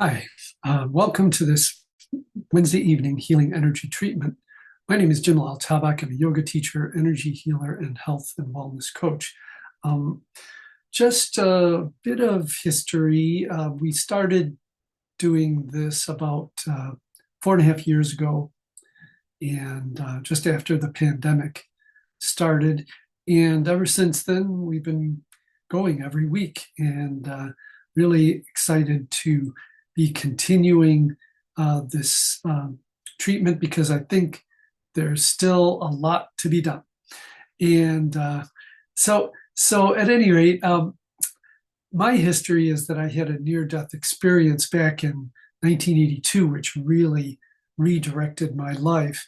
Hi, welcome to this Wednesday evening healing energy treatment. My name is Jim Lal-Tabak. I'm a yoga teacher, energy healer, and health and wellness coach. Um, just a bit of history. We started doing this about 4.5 years ago, and just after the pandemic started. And ever since then, we've been going every week, and really excited to be continuing this treatment because I think there's still a lot to be done. And so at any rate, my history is that I had a near-death experience back in 1982, which really redirected my life.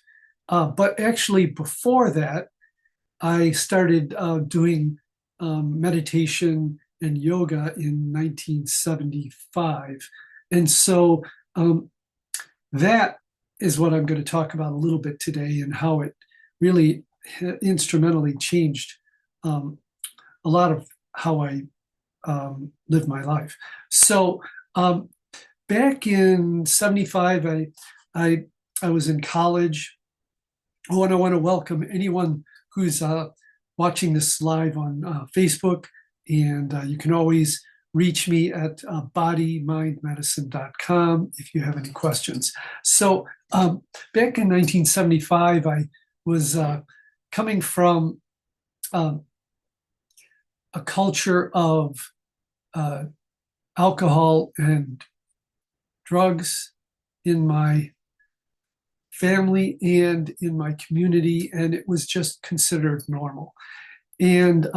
But actually, before that, I started doing meditation and yoga in 1975. And so that is what I'm going to talk about a little bit today, and how it really instrumentally changed a lot of how I live my life. So back in 75, I was in college. Oh, and I want to welcome anyone who's watching this live on Facebook, and you can always reach me at bodymindmedicine.com if you have any questions. So back in 1975, I was coming from a culture of alcohol and drugs in my family and in my community, and it was just considered normal. And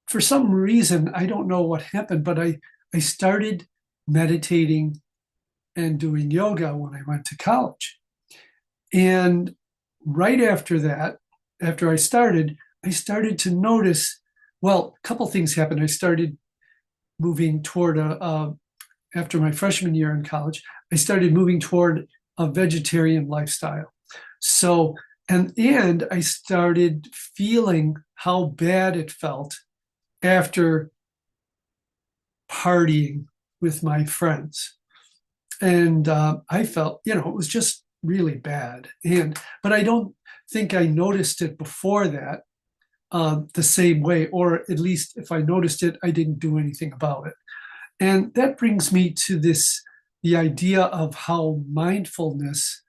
for some reason, I don't know what happened, but I started meditating and doing yoga when I went to college. And right after that, after I started to notice, well, a couple things happened. I started moving toward after my freshman year in college, I started moving toward a vegetarian lifestyle. So, and I started feeling how bad it felt after partying with my friends. And I felt, it was just really bad. But I don't think I noticed it before that the same way, or at least if I noticed it, I didn't do anything about it. And that brings me to the idea of how mindfulness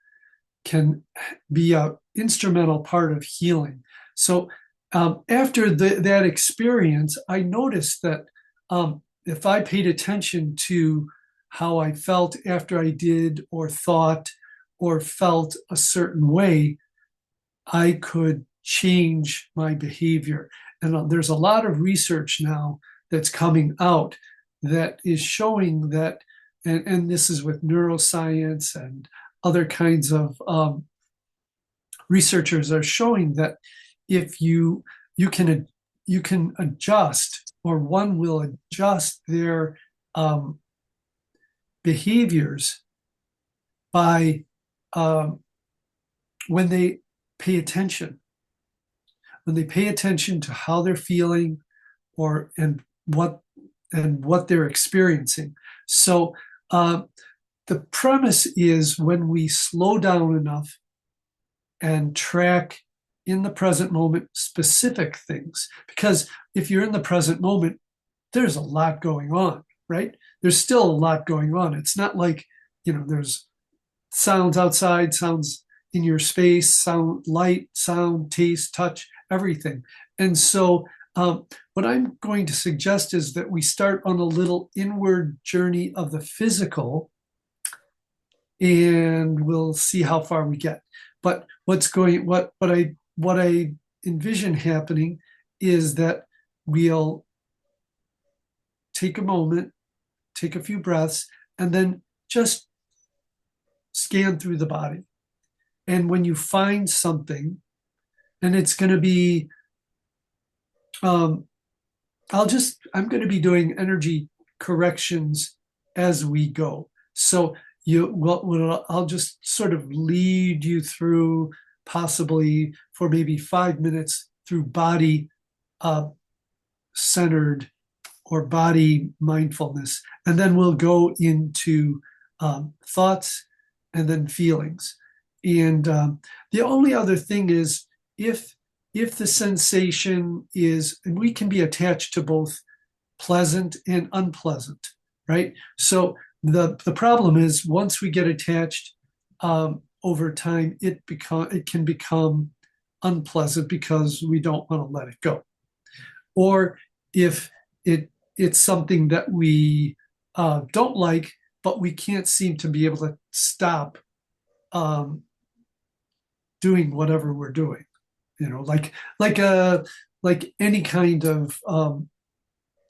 can be an instrumental part of healing. So after that experience, I noticed that if I paid attention to how I felt after I did or thought or felt a certain way, I could change my behavior. And there's a lot of research now that's coming out that is showing that, and this is with neuroscience and other kinds of researchers are showing that if you can adjust, or one will adjust their behaviors by when they pay attention to how they're feeling and what they're experiencing. So the premise is, when we slow down enough and track in the present moment specific things, because if you're in the present moment, there's a lot going on, right? There's still a lot going on. It's not like, there's sounds outside, sounds in your space, sound, light, sound, taste, touch, everything. And so what I'm going to suggest is that we start on a little inward journey of the physical, and we'll see how far we get. But what I envision happening is that we'll take a moment, take a few breaths, and then just scan through the body. And when you find something, and it's going to be, I'm going to be doing energy corrections as we go. So I'll just sort of lead you through, possibly for maybe 5 minutes, through body centered or body mindfulness, and then we'll go into thoughts and then feelings. And the only other thing is if the sensation is, and we can be attached to both pleasant and unpleasant, right? So the problem is once we get attached, over time, it can become unpleasant because we don't want to let it go. Or if it's something that we don't like, but we can't seem to be able to stop um, doing whatever we're doing, like any kind of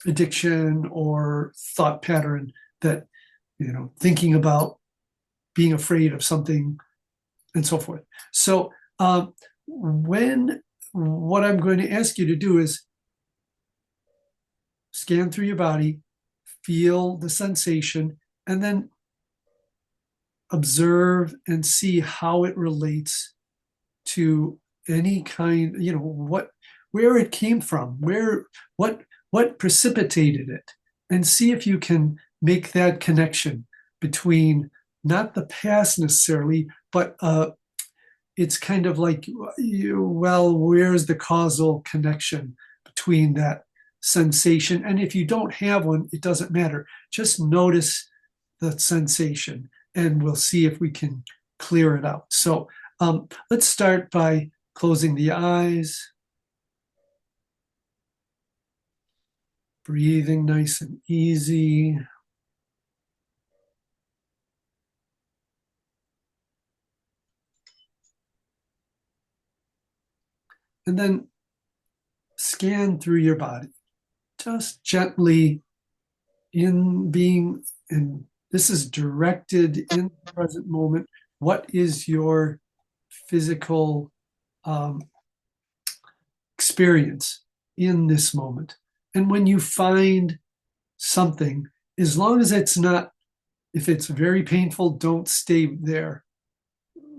addiction or thought pattern that, thinking about being afraid of something and so forth. So what I'm going to ask you to do is scan through your body, feel the sensation, and then observe and see how it relates to any kind, where it came from, what precipitated it, and see if you can make that connection between not the past necessarily, but it's kind of like, where's the causal connection between that sensation? And if you don't have one, it doesn't matter. Just notice the sensation, and we'll see if we can clear it out. So let's start by closing the eyes, breathing nice and easy. And then scan through your body, just gently and this is directed in the present moment. What is your physical experience in this moment? And when you find something, as long as it's not, if it's very painful, don't stay there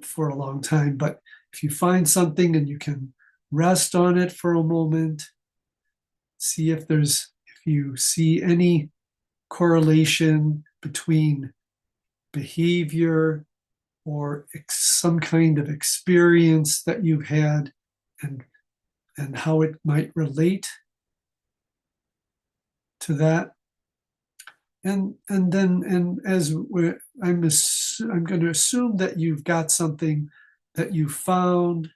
for a long time. But if you find something and you can rest on it for a moment, see if you see any correlation between behavior or some kind of experience that you've had, and how it might relate to that. And as I'm going to assume that you've got something that you found.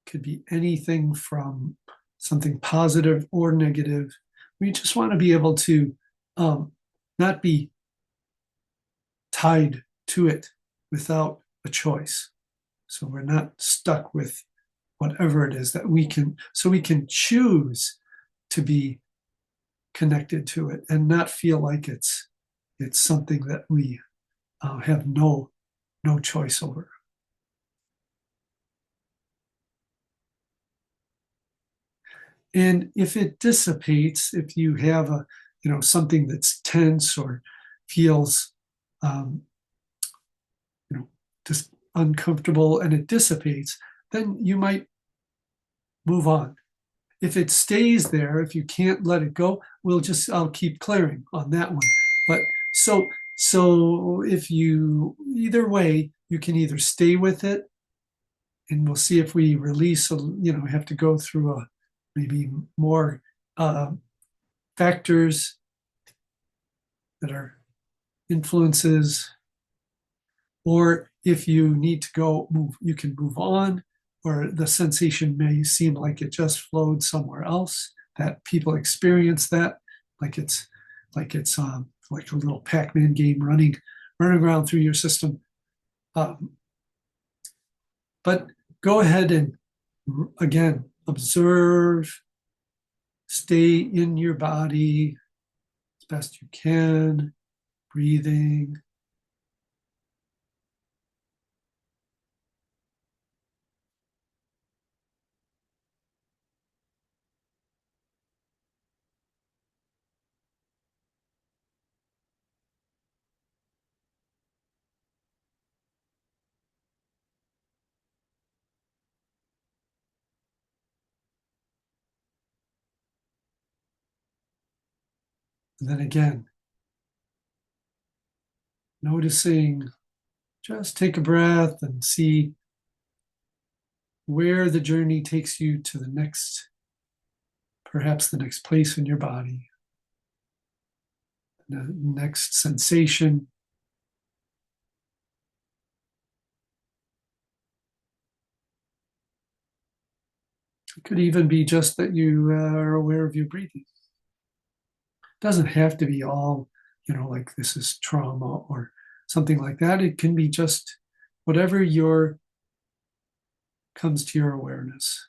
Could be anything from something positive or negative. We just want to be able to not be tied to it without a choice. So we're not stuck with whatever it is that we can choose to be connected to it and not feel like it's something that we have no choice over. And if it dissipates, if you have something that's tense or feels just uncomfortable, and it dissipates, then you might move on. If it stays there, if you can't let it go, I'll keep clearing on that one. But so if you, either way, you can either stay with it, and we'll see if we release, have to go through maybe more factors that are influences, or if you need to move, you can move on, or the sensation may seem like it just flowed somewhere else, that people experience that, like it's like a little Pac-Man game running around through your system. But go ahead and, again, observe, stay in your body as best you can, breathing. And then again, noticing, just take a breath and see where the journey takes you to the next, perhaps the next place in your body, the next sensation. It could even be just that you are aware of your breathing. It doesn't have to be all, like this is trauma or something like that. It can be just whatever comes to your awareness.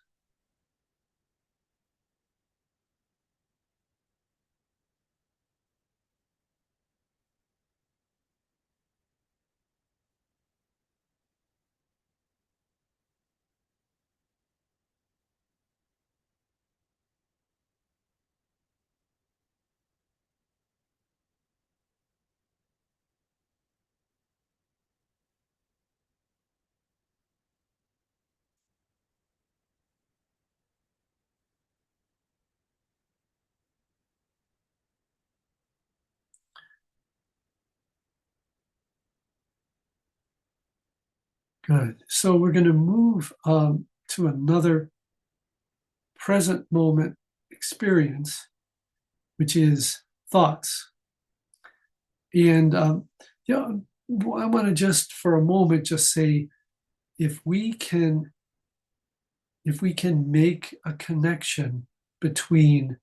Good. So we're going to move to another present moment experience, which is thoughts. And I want to just for a moment just say, if we can make a connection between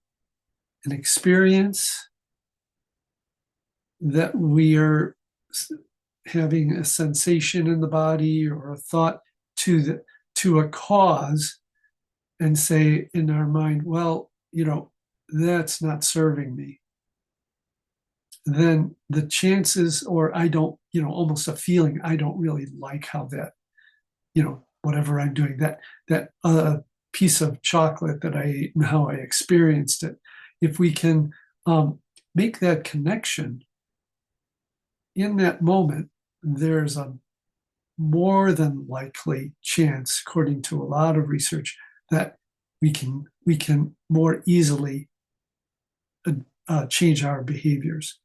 an experience that we are having a sensation in the body or a thought to a cause, and say in our mind, well, that's not serving me, then the chances, or I don't, almost a feeling, I don't really like how that, whatever I'm doing, that piece of chocolate that I ate and how I experienced it. If we can make that connection in that moment, there's a more than likely chance, according to a lot of research, that we can more easily change our behaviors.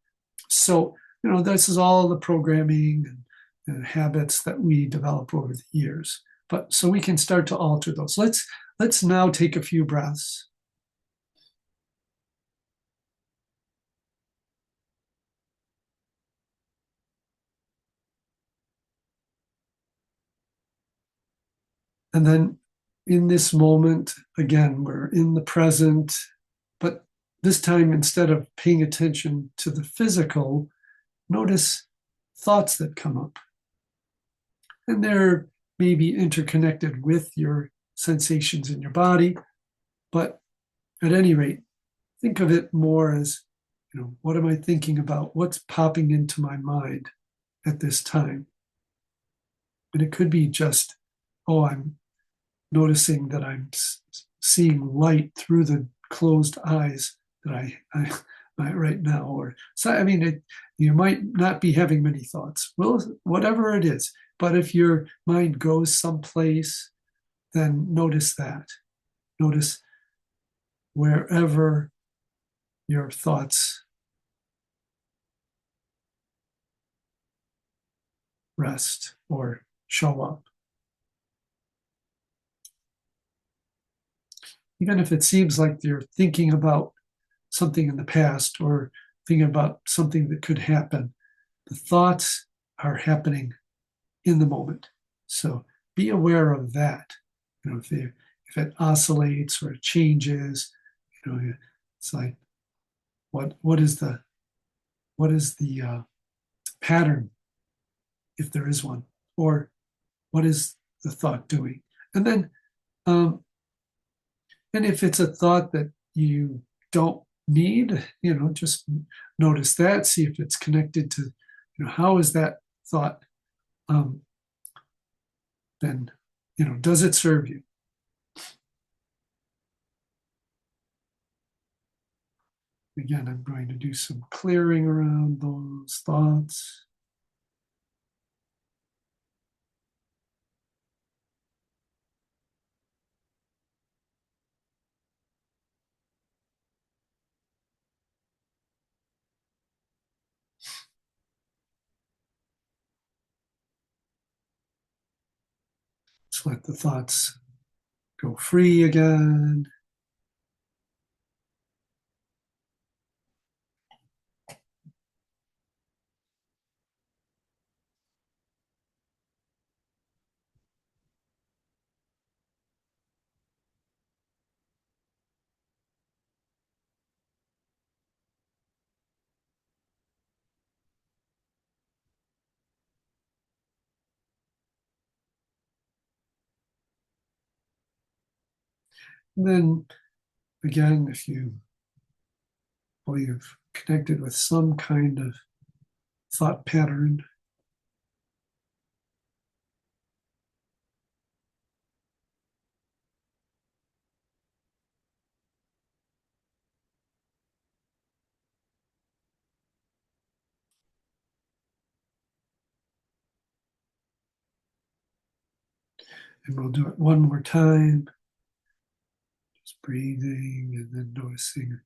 So, this is all the programming and habits that we develop over the years. But so we can start to alter those. Let's now take a few breaths. And then in this moment, again, we're in the present, but this time, instead of paying attention to the physical, notice thoughts that come up. And they're maybe interconnected with your sensations in your body. But at any rate, think of it more as, what am I thinking about? What's popping into my mind at this time? And it could be just, oh, I'm noticing that I'm seeing light through the closed eyes that I right now. Or so, I mean, you might not be having many thoughts. Well, whatever it is. But if your mind goes someplace, then notice that. Notice wherever your thoughts rest or show up. Even if it seems like you're thinking about something in the past or thinking about something that could happen, the thoughts are happening in the moment. So be aware of that. If it oscillates or it changes, it's like, what is the pattern, if there is one, or what is the thought doing? And then, and if it's a thought that you don't need, just notice that, see if it's connected to, how is that thought, then, does it serve you? Again, I'm going to do some clearing around those thoughts. Just let the thoughts go free again. And then again, if you well, you've connected with some kind of thought pattern, and we'll do it one more time, just breathing and then noticing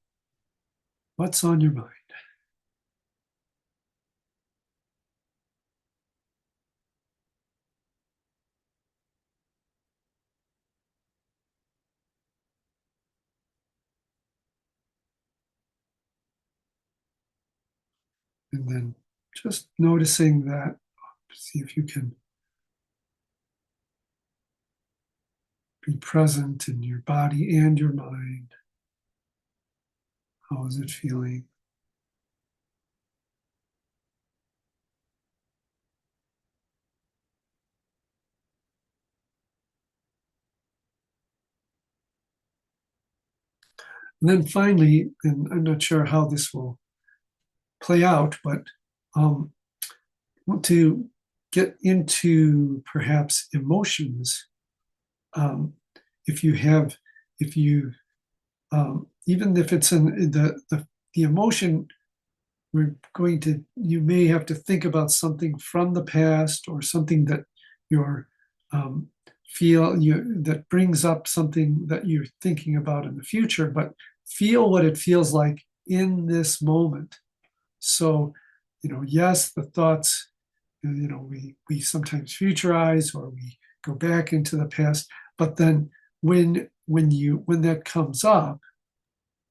what's on your mind. And then just noticing that, see if you can be present in your body and your mind. How is it feeling? And then finally, and I'm not sure how this will play out, but want to get into perhaps emotions. Um, if you have, if you, even if it's in the emotion, you may have to think about something from the past or something that you're um, that brings up something that you're thinking about in the future, but feel what it feels like in this moment. So, yes, the thoughts, we sometimes futurize or we go back into the past, but then when that comes up,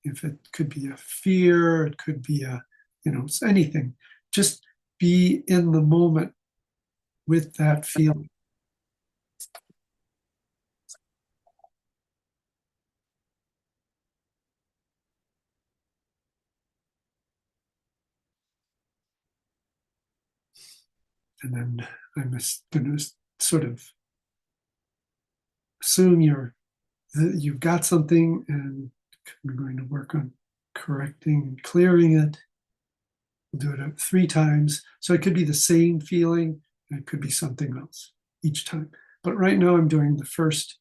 if it could be a fear, it could be it's anything, just be in the moment with that feeling. And then I'm going to sort of assume you've got something, and we're going to work on correcting and clearing it. We'll do it 3 times. So it could be the same feeling, and it could be something else each time. But right now I'm doing the first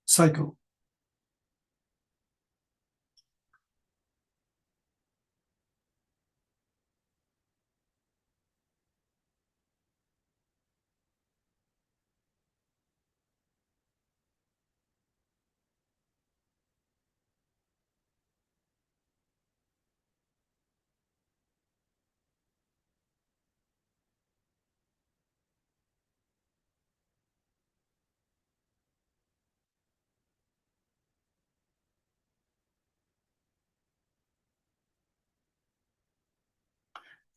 cycle.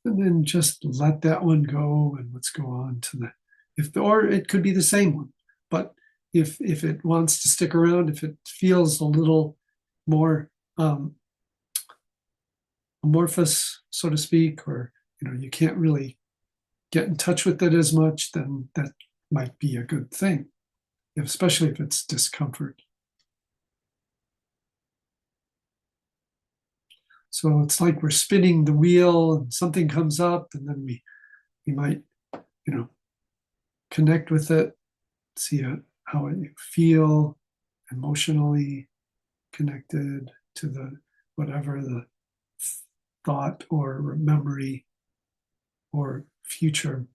And then just let that one go, and let's go on to or it could be the same one. But if it wants to stick around, if it feels a little more amorphous, so to speak, or you can't really get in touch with it as much, then that might be a good thing, especially if it's discomfort. So it's like we're spinning the wheel and something comes up, and then we might, connect with it, see how you feel emotionally connected to whatever the thought or memory or future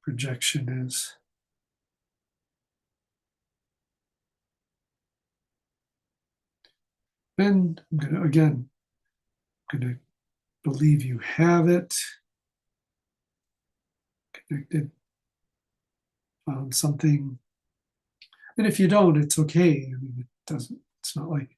projection is. And I'm gonna believe you have it connected found something. And if you don't, it's okay. I mean, it's not like,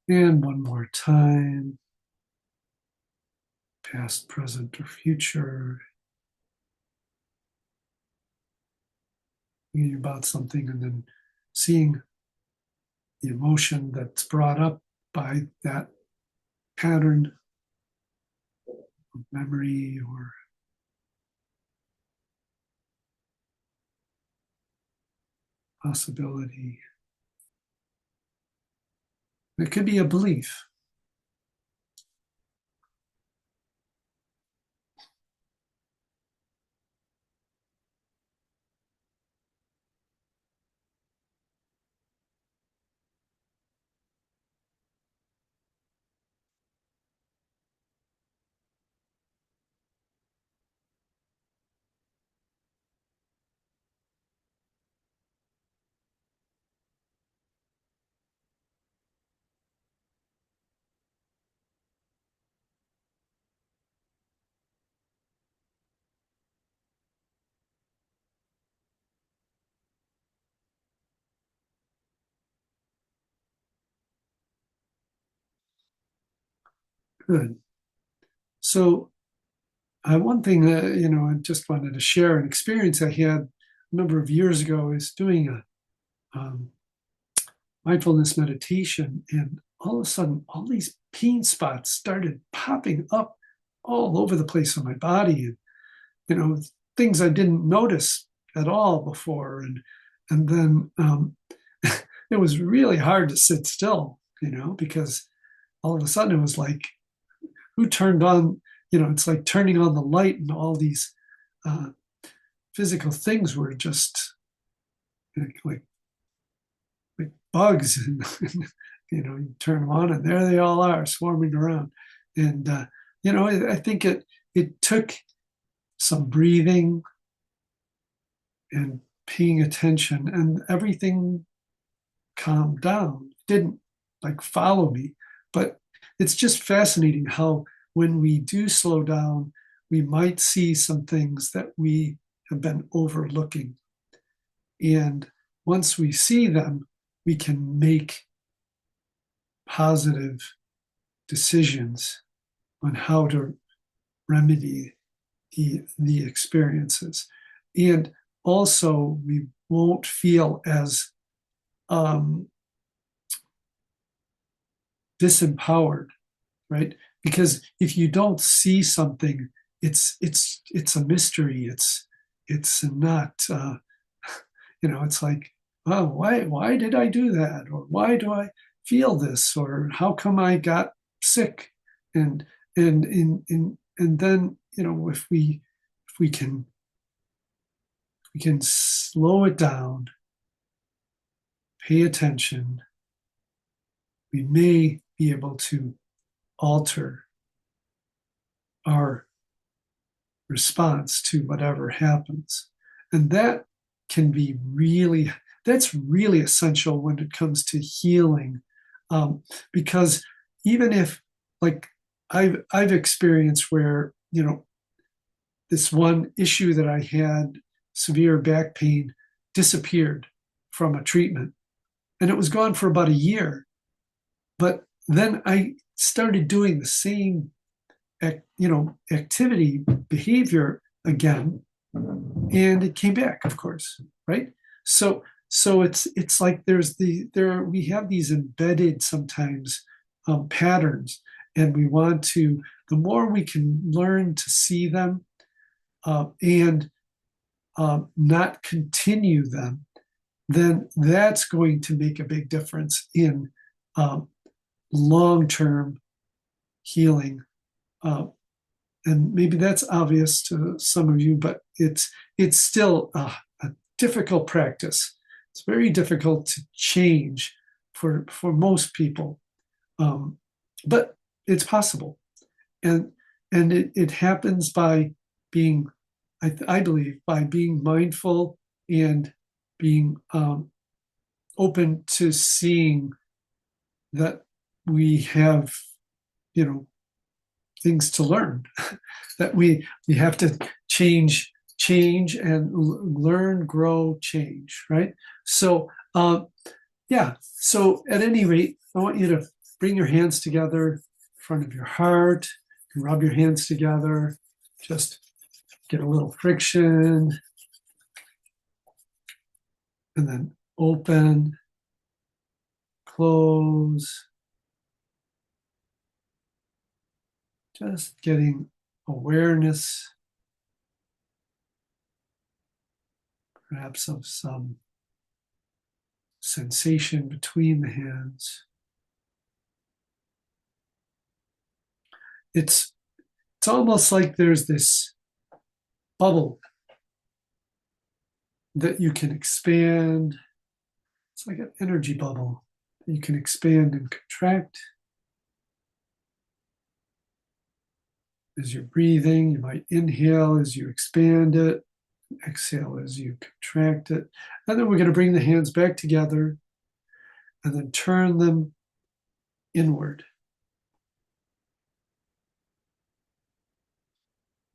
and one more time, past, present, or future, thinking about something and then seeing the emotion that's brought up by that pattern of memory or possibility. It could be a belief. Good. So, one thing that, I just wanted to share an experience I had a number of years ago is doing a mindfulness meditation, and all of a sudden, all these pain spots started popping up all over the place on my body, and things I didn't notice at all before, and then it was really hard to sit still, because all of a sudden it was like, who turned on? It's like turning on the light, and all these uh, physical things were just like bugs, and you turn them on, and there they all are swarming around. And I think it took some breathing and paying attention, and everything calmed down. Didn't like follow me, but it's just fascinating how when we do slow down, we might see some things that we have been overlooking. And once we see them, we can make positive decisions on how to remedy the experiences. And also, we won't feel as disempowered, right? Because if you don't see something, it's a mystery. It's not it's like, oh, why did I do that, or why do I feel this, or how come I got sick, and then if we can slow it down, pay attention, we may be able to alter our response to whatever happens. And that's really essential when it comes to healing. Because even if, like, I've experienced where, this one issue that I had, severe back pain, disappeared from a treatment, and it was gone for about a year. But then I started doing the same activity, behavior again, and it came back, of course, right? So it's like we have these embedded sometimes patterns, and we want to, the more we can learn to see them and not continue them, then that's going to make a big difference in long-term healing and maybe that's obvious to some of you, but it's still a difficult practice. It's very difficult to change for most people, but it's possible, and it happens by being, I believe, by being mindful and being open to seeing that we have, things to learn, that we have to change and learn, grow, change, right? So, yeah. So at any rate, I want you to bring your hands together in front of your heart, and rub your hands together, just get a little friction, and then open, close, just getting awareness, perhaps of some sensation between the hands. It's almost like there's this bubble that you can expand. It's like an energy bubble that you can expand and contract. As you're breathing, you might inhale as you expand it, exhale as you contract it. And then we're going to bring the hands back together and then turn them inward.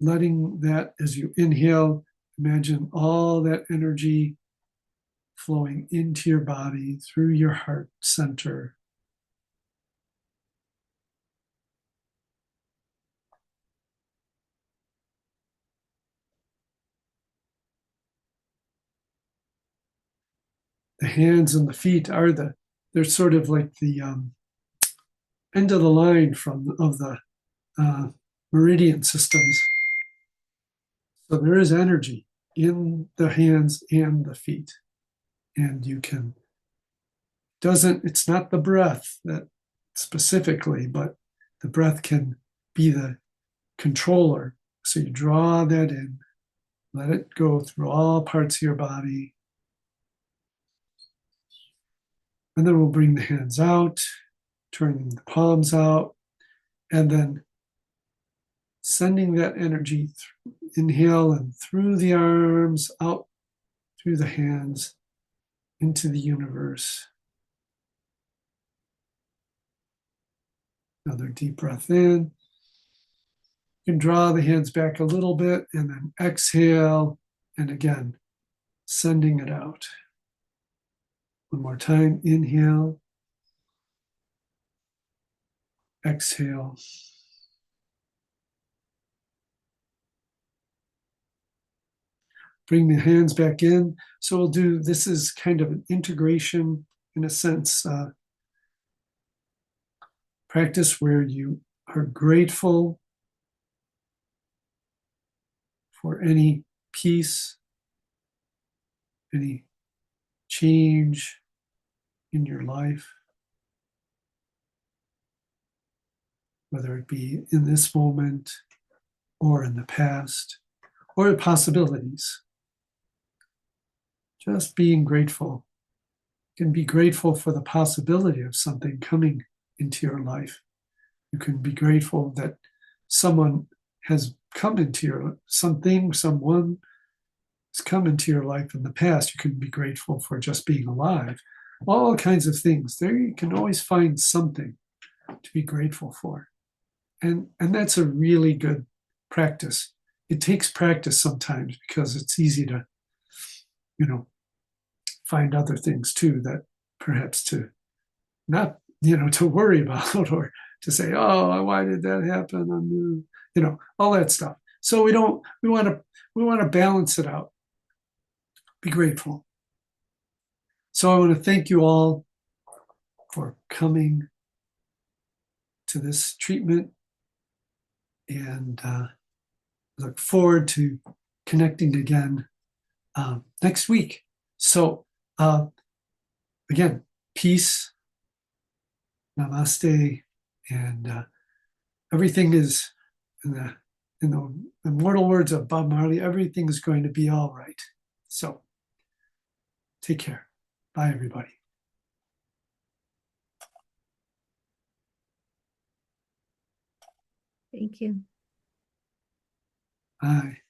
Letting that, as you inhale, imagine all that energy flowing into your body through your heart center. The hands and the feet are they're sort of like the end of the line of the meridian systems. So there is energy in the hands and the feet. And you can, it's not the breath that specifically, but the breath can be the controller. So you draw that in, let it go through all parts of your body. And then we'll bring the hands out, turning the palms out, and then sending that energy, inhale and through the arms, out through the hands, into the universe. Another deep breath in. You can draw the hands back a little bit and then exhale, and again, sending it out. One more time, inhale, exhale. Bring the hands back in. So we'll do, this is kind of an integration, in a sense, practice where you are grateful for any peace, any change in your life, whether it be in this moment or in the past, or the possibilities. Just being grateful. You can be grateful for the possibility of something coming into your life. You can be grateful that someone has come into your, someone has come into your life in the past. You can be grateful for just being alive. All kinds of things. There you can always find something to be grateful for. And that's a really good practice. It takes practice sometimes because it's easy to, find other things too that perhaps to not, to worry about or to say, oh, why did that happen? All that stuff. So we want to balance it out. Be grateful. So I want to thank you all for coming to this treatment, and look forward to connecting again next week. So again, peace, namaste, and everything is in in the immortal words of Bob Marley, everything's going to be all right. So take care. Bye, everybody. Thank you. Bye.